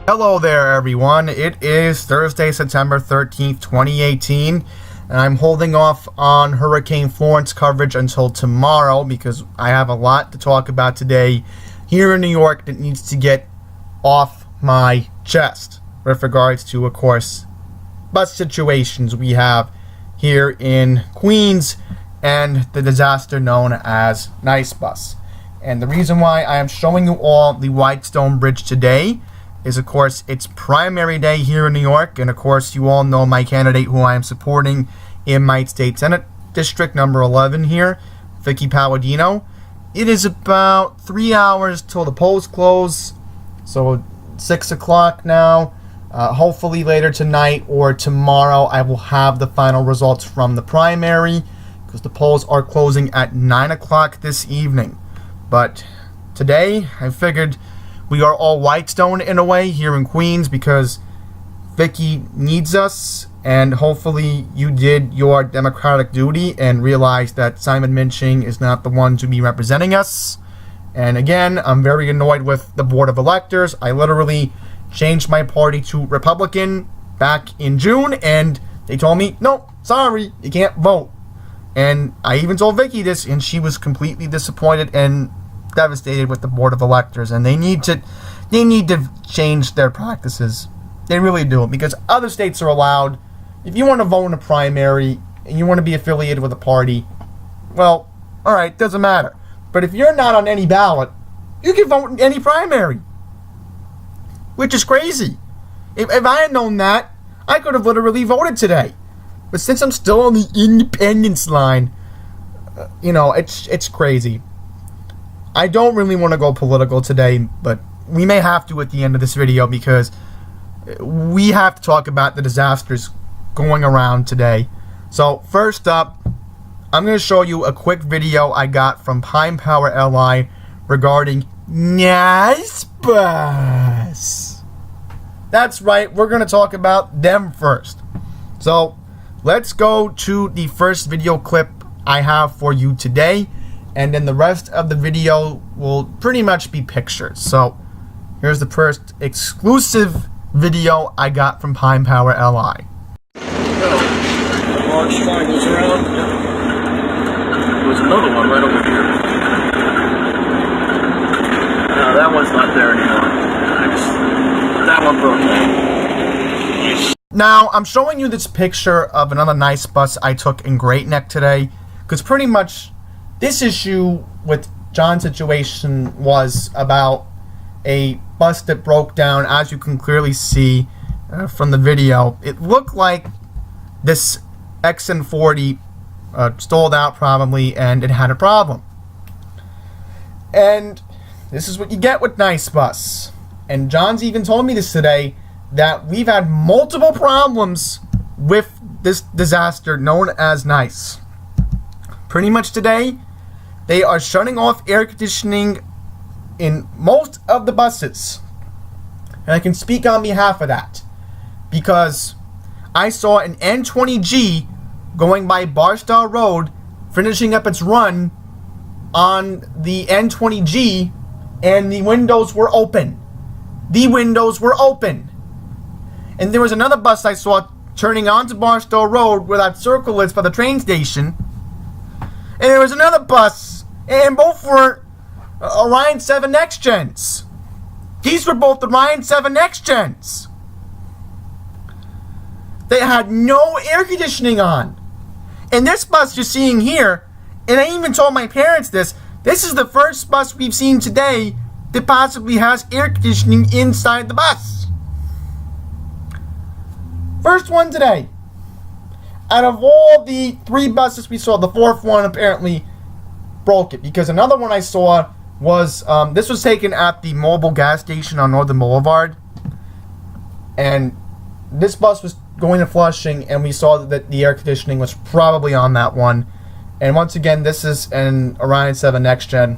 Hello there, everyone. It is Thursday, September 13th, 2018, and I'm holding off on Hurricane Florence coverage until tomorrow because I have a lot to talk about today here in New York that needs to get off my chest with regards to, of course, bus situations we have here in Queens and the disaster known as Nice Bus. And the reason why I am showing you all the Whitestone Bridge today is, of course, it's primary day here in New York, and of course you all know my candidate who I am supporting in my state senate district number 11 here, Vicky Palladino. It is about 3 hours till the polls close, so 6 o'clock now. Hopefully later tonight or tomorrow I will have the final results from the primary, because the polls are closing at 9 o'clock this evening. But today I figured we are all Whitestone in a way here in Queens because Vicky needs us, and hopefully you did your democratic duty and realized that Simon Minching is not the one to be representing us. And again, I'm very annoyed with the Board of Electors. I literally changed my party to Republican back in June, and they told me, nope, sorry, you can't vote. And I even told Vicky this, and she was completely disappointed and devastated with the Board of Electors, and they need to change their practices. They really do, because other states are allowed. If you want to vote in a primary and you want to be affiliated with a party, well, all right, doesn't matter. But if you're not on any ballot, you can vote in any primary, which is crazy. If I had known that, I could have literally voted today. But since I'm still on the independence line, it's crazy. I don't really want to go political today, but we may have to at the end of this video because we have to talk about the disasters going around today. So first up, I'm going to show you a quick video I got from Pine Power LI regarding Nice Bus. That's right, we're going to talk about them first. So let's go to the first video clip I have for you today, and then the rest of the video will pretty much be pictures. So here's the first exclusive video I got from Pine Power LI. Large triangles around. There's another one right over here. No, that one's not there anymore. That one broke. Now, I'm showing you this picture of another Nice Bus I took in Great Neck today, because pretty much this issue with John's situation was about a bus that broke down. As you can clearly see from the video, it looked like this XN40 stalled out probably, and it had a problem. And this is what you get with Nice Bus. And John's even told me this today, that we've had multiple problems with this disaster known as Nice. Pretty much today, they are shutting off air conditioning in most of the buses. And I can speak on behalf of that, because I saw an N20G going by Barstow Road, finishing up its run on the N20G, and the windows were open. The windows were open. And there was another bus I saw turning onto Barstow Road where that circle is by the train station. And there was another bus, and both were Orion 7 Next Gens. These were both Orion 7 Next Gens. They had no air conditioning on. And this bus you're seeing here, and I even told my parents this is the first bus we've seen today that possibly has air conditioning inside the bus. First one today. Out of all the 3 buses we saw, the 4th one apparently broke it, because another one I saw was, this was taken at the mobile gas station on Northern Boulevard, and this bus was going to Flushing, and we saw that the air conditioning was probably on that one. And once again, this is an Orion 7 Next Gen.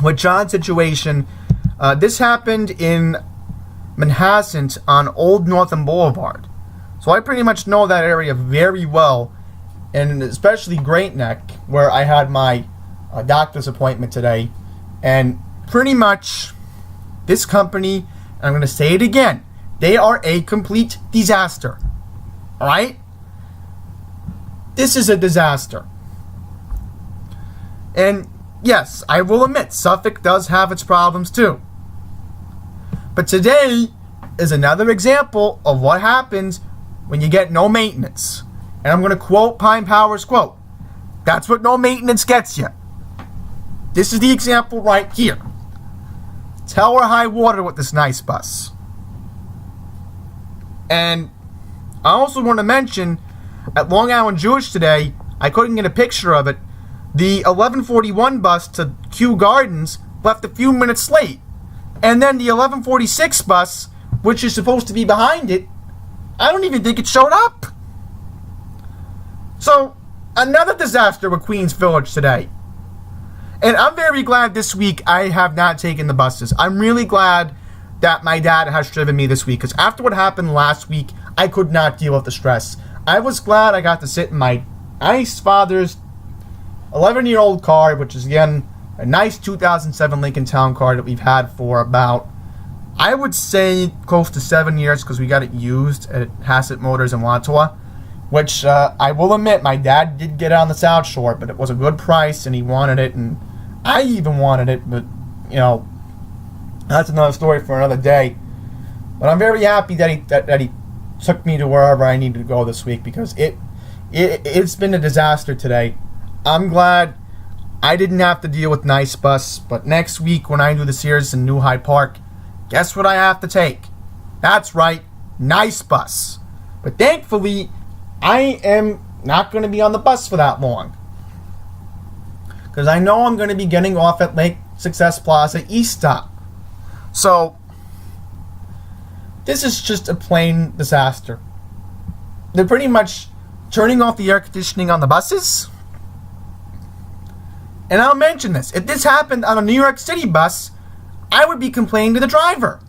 With John's situation, this happened in Manhasset on Old Northern Boulevard. So I pretty much know that area very well, and especially Great Neck, where I had my doctor's appointment today. And pretty much this company I'm going to say it again. They are a complete disaster. Alright? This is a disaster. And yes, I will admit, Suffolk does have its problems too. But today is another example of what happens when you get no maintenance. And I'm going to quote Pine Power's quote. That's what no maintenance gets you. This is the example right here. It's hell or high water with this nice bus. And I also want to mention, at Long Island Jewish today, I couldn't get a picture of it, the 1141 bus to Kew Gardens left a few minutes late. And then the 1146 bus, which is supposed to be behind it, I don't even think it showed up. So, another disaster with Queens Village today. And I'm very glad this week I have not taken the buses. I'm really glad that my dad has driven me this week, because after what happened last week, I could not deal with the stress. I was glad I got to sit in my nice father's 11-year-old car, which is, again, a nice 2007 Lincoln Town Car that we've had for about, I would say, close to 7 years, because we got it used at Hassett Motors in Watua, which I will admit, my dad did get it on the South Shore, but it was a good price, and he wanted it, and I even wanted it, but, you know, that's another story for another day. But I'm very happy that he took me to wherever I needed to go this week, because it's been a disaster today. I'm glad I didn't have to deal with Nice Bus, but next week when I do the Sears in New Hyde Park, guess what I have to take? That's right, Nice Bus. But thankfully, I am not going to be on the bus for that long, because I know I'm going to be getting off at Lake Success Plaza East Stop. So, this is just a plain disaster. They're pretty much turning off the air conditioning on the buses. And I'll mention this. If this happened on a New York City bus, I would be complaining to the driver.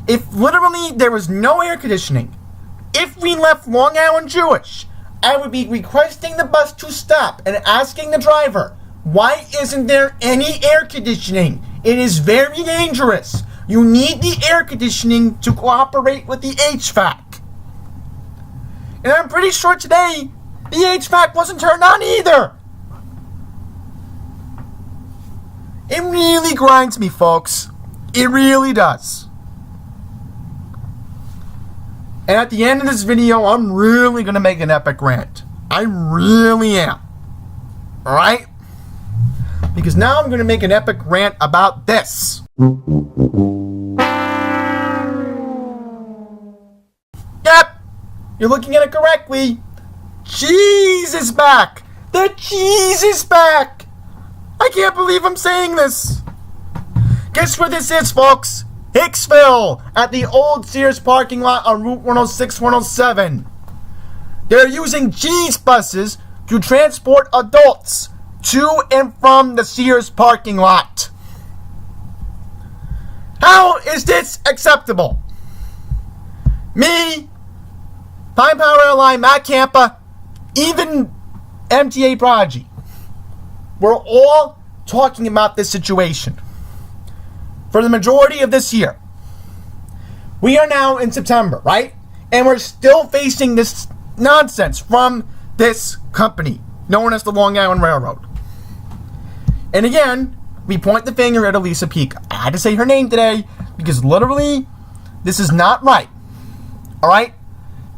If literally there was no air conditioning, if we left Long Island Jewish, I would be requesting the bus to stop and asking the driver, why isn't there any air conditioning? It is very dangerous. You need the air conditioning to cooperate with the HVAC. And I'm pretty sure today, the HVAC wasn't turned on either. It really grinds me, folks. It really does. And at the end of this video, I'm really going to make an epic rant. I really am. Alright? Because now I'm going to make an epic rant about this. Yep! You're looking at it correctly. Cheese is back! The cheese is back! I can't believe I'm saying this. Guess where this is, folks? Hicksville, at the old Sears parking lot on Route 106, 107. They're using cheese buses to transport adults to and from the Sears parking lot. How is this acceptable? Me, Pine Power Airline, Matt Campa, even MTA Prodigy, we're all talking about this situation for the majority of this year. We are now in September, right? And we're still facing this nonsense from this company known as the Long Island Railroad. And again, we point the finger at Elisa Peak. I had to say her name today because literally, this is not right. Alright?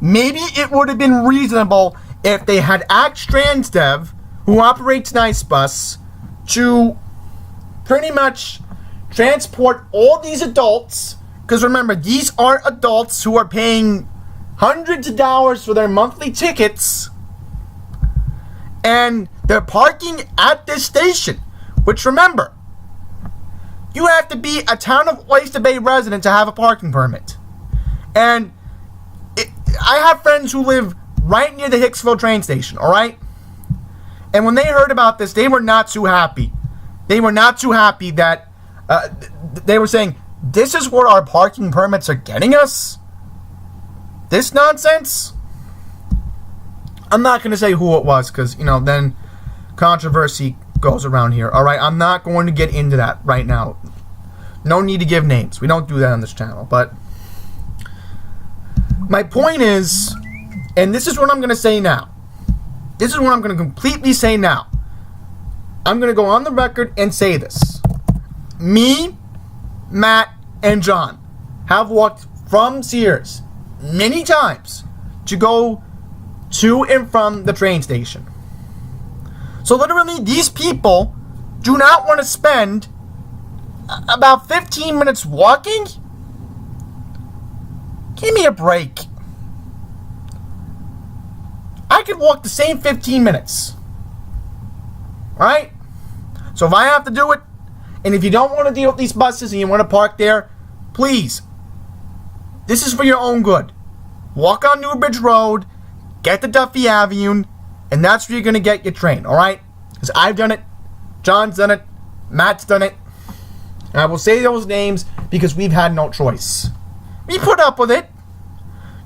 Maybe it would have been reasonable if they had asked Transdev, who operates Nice Bus, to pretty much transport all these adults, because remember, these are adults who are paying hundreds of dollars for their monthly tickets, and they're parking at this station, which remember, you have to be a Town of Oyster Bay resident to have a parking permit. And I have friends who live right near the Hicksville train station, alright? And when they heard about this, they were not too happy. They were not too happy that they were saying, this is what our parking permits are getting us? This nonsense? I'm not going to say who it was, because, you know, then controversy goes around here. Alright, I'm not going to get into that right now. No need to give names. We don't do that on this channel. But my point is, and this is what I'm going to say now. This is what I'm going to completely say now. I'm going to go on the record and say this. Me, Matt, and John have walked from Sears many times to go to and from the train station. So literally, these people do not want to spend about 15 minutes walking? Give me a break. I could walk the same 15 minutes. Alright? So if I have to do it, and if you don't want to deal with these buses and you want to park there, please, this is for your own good. Walk on Newbridge Road, get to Duffy Avenue, and that's where you're going to get your train, alright? Because I've done it, John's done it, Matt's done it, and I will say those names because we've had no choice. We put up with it.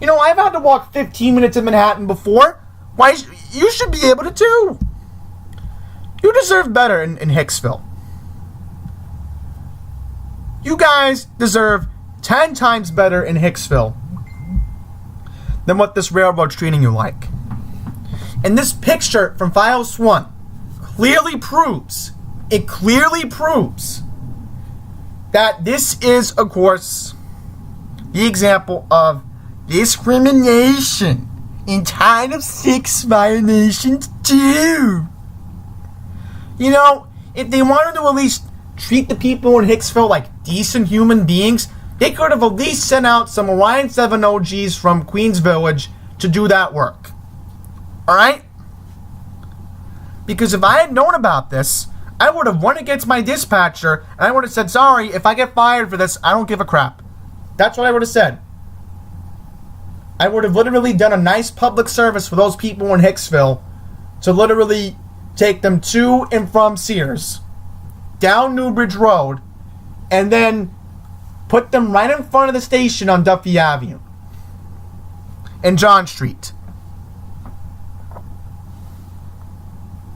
You know, I've had to walk 15 minutes in Manhattan before. Why, you should be able to too. You deserve better in Hicksville. You guys deserve 10 times better in Hicksville than what this railroad's treating you like. And this picture from Files 1 clearly proves that this is, of course, the example of discrimination in Title VI violations too. You know, if they wanted to at least treat the people in Hicksville like decent human beings, they could have at least sent out some Orion 7 OGs from Queens Village to do that work. Alright? Because if I had known about this, I would have won against my dispatcher, and I would have said, sorry, if I get fired for this, I don't give a crap. That's what I would have said. I would have literally done a nice public service for those people in Hicksville to literally take them to and from Sears, down Newbridge Road, and then put them right in front of the station on Duffy Avenue and John Street.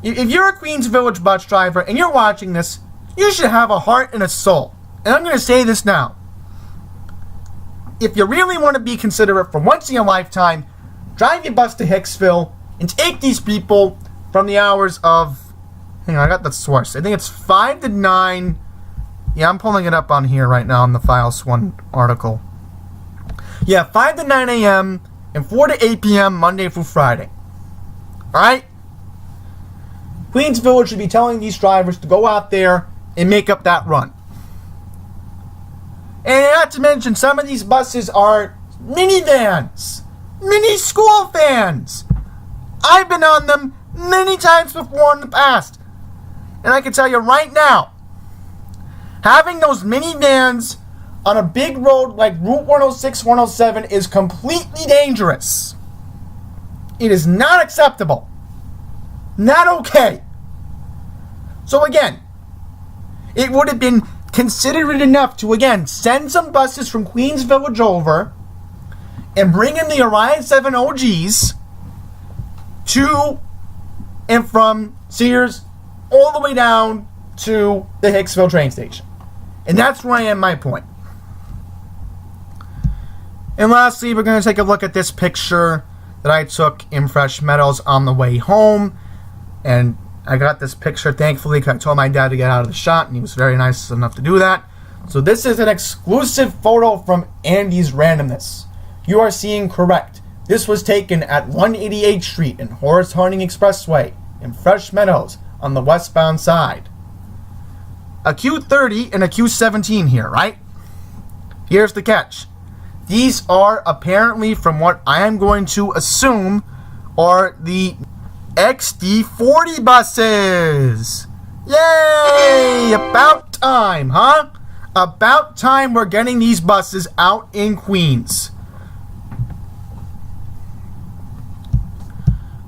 If you're a Queens Village bus driver and you're watching this, you should have a heart and a soul. And I'm going to say this now. If you really want to be considerate for once in your lifetime, drive your bus to Hicksville and take these people from the hours of... Hang on, I got the source. I think it's 5 to 9... Yeah, I'm pulling it up on here right now in the Files 1 article. Yeah, 5 to 9 a.m. and 4 to 8 p.m. Monday through Friday. Alright? Queens Village should be telling these drivers to go out there and make up that run. And not to mention, some of these buses are minivans. Mini school vans. I've been on them many times before in the past. And I can tell you right now, having those minivans on a big road like Route 106, 107 is completely dangerous. It is not acceptable. Not okay. So again, it would have been considerate enough to, again, send some buses from Queens Village over and bring in the Orion 7 OGs to and from Sears all the way down to the Hicksville train station. And that's where I am, my point. And lastly, we're going to take a look at this picture that I took in Fresh Meadows on the way home. And I got this picture, thankfully, because I told my dad to get out of the shot, and he was very nice enough to do that. So this is an exclusive photo from Andy's Randomness. You are seeing correct. This was taken at 188th Street and Horace Harding Expressway in Fresh Meadows on the westbound side. A Q30 and a Q17 here, right? Here's the catch. These are apparently, from what I am going to assume, are the XD40 buses. Yay! About time, huh? About time we're getting these buses out in Queens.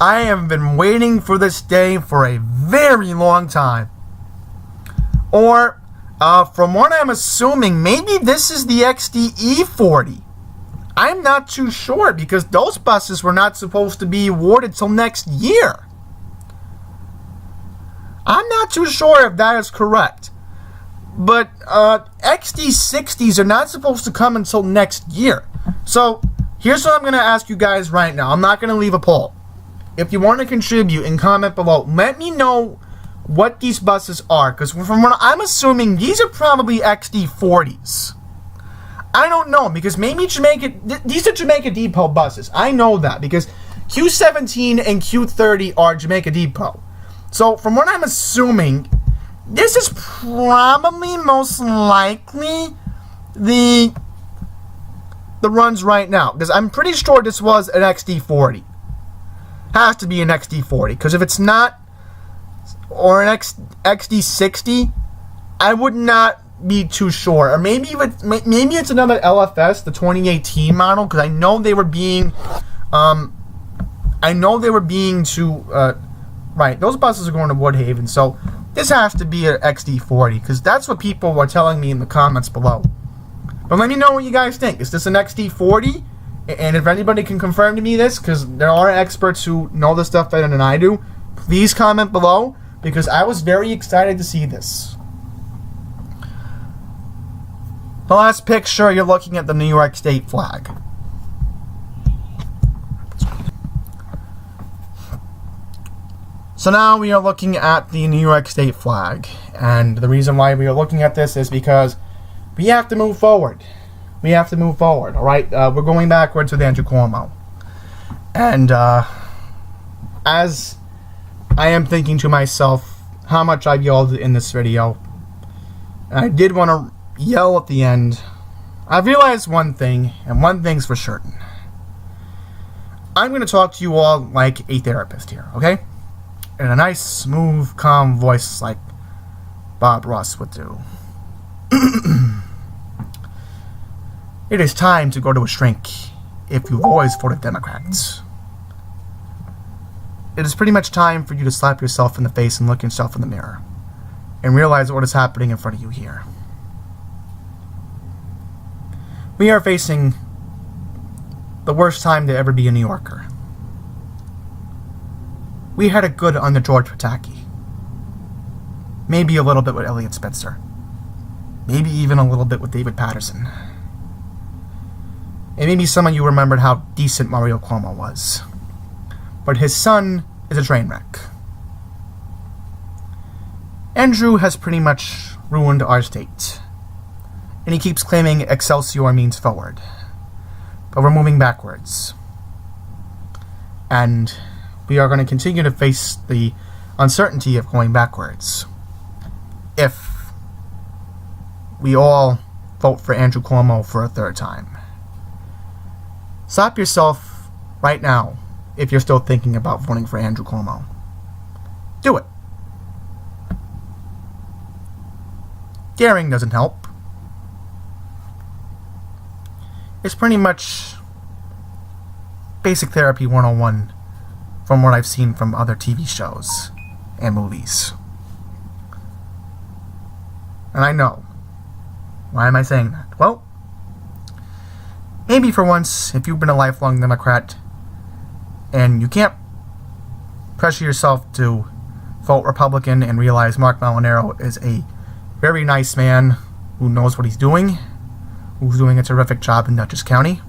I have been waiting for this day for a very long time. Or, from what I'm assuming, maybe this is the XDE40. I'm not too sure, because those buses were not supposed to be awarded till next year. I'm not too sure if that is correct. But XD60s are not supposed to come until next year. So here's what I'm going to ask you guys right now. I'm not going to leave a poll. If you want to contribute and comment below, let me know what these buses are. Because from what I'm assuming, these are probably XD40s. I don't know, because maybe these are Jamaica Depot buses. I know that, because Q17 and Q30 are Jamaica Depot. So from what I'm assuming, this is probably most likely the runs right now. Because I'm pretty sure this was an XD40. Has to be an XD40. Because if it's not, or an XD60, I would not be too sure. Or maybe it's another LFS, the 2018 model, because I know they were being right, those buses are going to Woodhaven, so this has to be an XD40, because that's what people were telling me in the comments below. But let me know what you guys think. Is this an XD40? And if anybody can confirm to me this, because there are experts who know this stuff better than I do, please comment below, because I was very excited to see this. The last picture, you're looking at the New York State flag. So now we are looking at the New York State flag. And the reason why we are looking at this is because we have to move forward. We have to move forward, alright? We're going backwards with Andrew Cuomo. And as I am thinking to myself how much I've yelled in this video, and I did want to yell at the end, I've realized one thing, and one thing's for certain. I'm going to talk to you all like a therapist here, okay? In a nice, smooth, calm voice like Bob Ross would do. It is time to go to a shrink if you've always voted Democrats. It is pretty much time for you to slap yourself in the face and look yourself in the mirror and realize what is happening in front of you here. We are facing the worst time to ever be a New Yorker. We had it good under George Pataki. Maybe a little bit with Elliot Spitzer. Maybe even a little bit with David Patterson. And maybe some of you remembered how decent Mario Cuomo was. But his son is a train wreck. Andrew has pretty much ruined our state. And he keeps claiming Excelsior means forward. But we're moving backwards. And we are going to continue to face the uncertainty of going backwards. If we all vote for Andrew Cuomo for a third time. Stop yourself right now if you're still thinking about voting for Andrew Cuomo. Do it. Daring doesn't help. It's pretty much basic therapy 101 from what I've seen from other TV shows and movies. And I know. Why am I saying that? Well, maybe for once, if you've been a lifelong Democrat and you can't pressure yourself to vote Republican and realize Mark Molinaro is a very nice man who knows what he's doing, who's doing a terrific job in Dutchess County,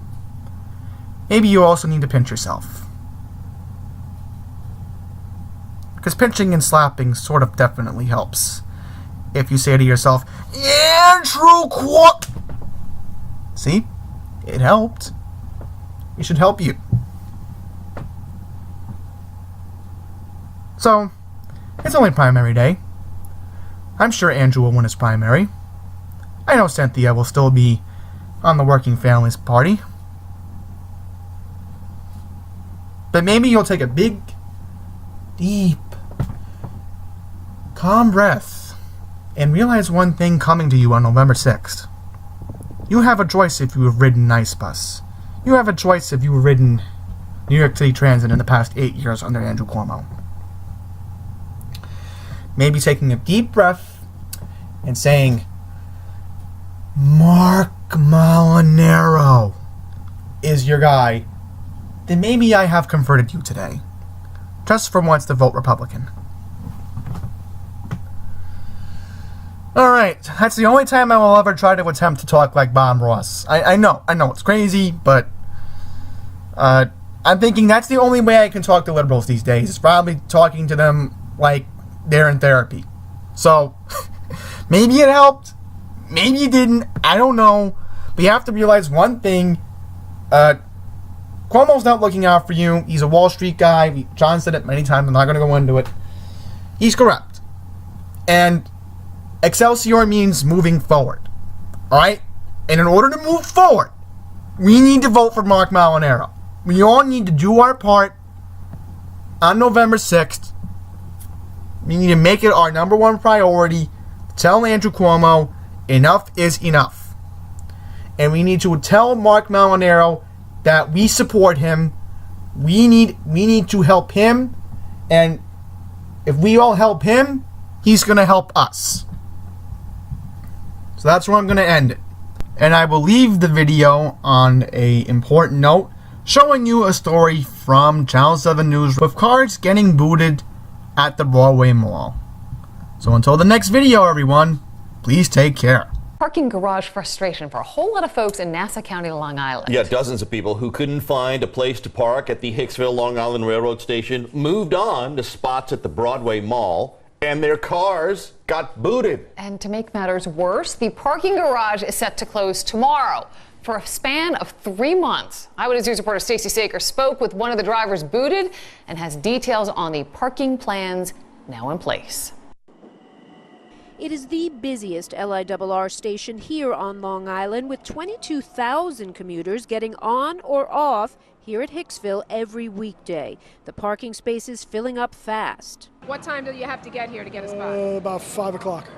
maybe you also need to pinch yourself. Because pinching and slapping sort of definitely helps. If you say to yourself, Andrew Cuomo. See? It helped. It should help you. So, it's only primary day. I'm sure Andrew will win his primary. I know Cynthia will still be on the Working Families Party. But maybe you'll take a big, deep, calm breath and realize one thing coming to you on November 6th. You have a choice if you have ridden Nice Bus. You have a choice if you have ridden New York City Transit in the past 8 years under Andrew Cuomo. Maybe taking a deep breath and saying, Mark Molinaro is your guy. Then maybe I have converted you today. Just for once to vote Republican. All right, that's the only time I will ever try to attempt to talk like Bob Ross. I know, it's crazy, but I'm thinking that's the only way I can talk to liberals these days. Is probably talking to them like they're in therapy. So, maybe it helped, maybe it didn't, I don't know. But you have to realize one thing, Cuomo's not looking out for you. He's a Wall Street guy. John said it many times, I'm not going to go into it. He's corrupt. And Excelsior means moving forward. Alright? And in order to move forward, we need to vote for Mark Molinaro. We all need to do our part on November 6th. We need to make it our number one priority. Tell Andrew Cuomo, enough is enough. And we need to tell Mark Molinaro that we support him. We need to help him. And if we all help him, he's going to help us. So that's where I'm going to end it. And I will leave the video on an important note, showing you a story from Channel 7 News with cars getting booted at the Broadway Mall. So until the next video, everyone, please take care. Parking garage frustration for a whole lot of folks in Nassau County, Long Island. Yeah, dozens of people who couldn't find a place to park at the Hicksville Long Island Railroad Station moved on to spots at the Broadway Mall, and their cars got booted. And to make matters worse, the parking garage is set to close tomorrow for a span of 3 months. Eyewitness News reporter Stacey Saker spoke with one of the drivers booted and has details on the parking plans now in place. It is the busiest LIRR station here on Long Island, with 22,000 commuters getting on or off here at Hicksville every weekday. The parking spaces filling up fast. What time do you have to get here to get a spot? About 5 o'clock.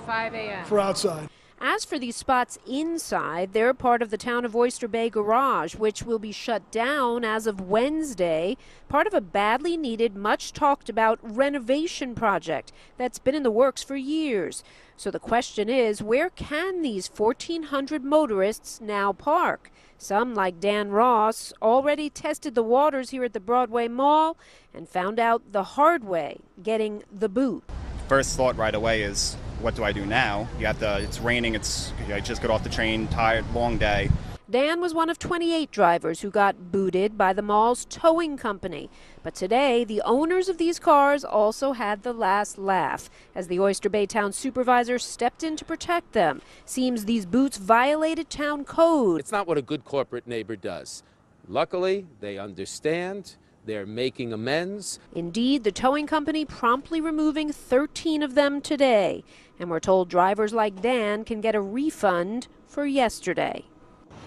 5 a.m. For outside. As for these spots inside, they're part of the Town of Oyster Bay Garage, which will be shut down as of Wednesday, part of a badly needed, much talked about renovation project that's been in the works for years. So the question is, where can these 1,400 motorists now park? Some, like Dan Ross, already tested the waters here at the Broadway Mall and found out the hard way, getting the boot. First thought right away is, what do I do now? It's raining, I just got off the train, tired, long day. Dan was one of 28 drivers who got booted by the mall's towing company. But today, the owners of these cars also had the last laugh as the Oyster Bay Town supervisor stepped in to protect them. Seems these boots violated town code. It's not what a good corporate neighbor does. Luckily, they understand. They're making amends. Indeed, the towing company promptly removing 13 of them today. And we're told drivers like Dan can get a refund for yesterday.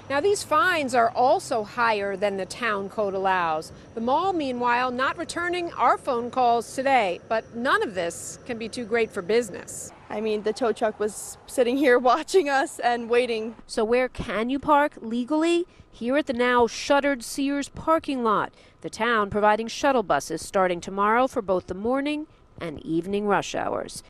Now, these fines are also higher than the town code allows. The mall, meanwhile, not returning our phone calls today. But none of this can be too great for business. I mean, the tow truck was sitting here watching us and waiting. So where can you park legally? Here at the now shuttered Sears parking lot. The town providing shuttle buses starting tomorrow for both the morning and evening rush hours.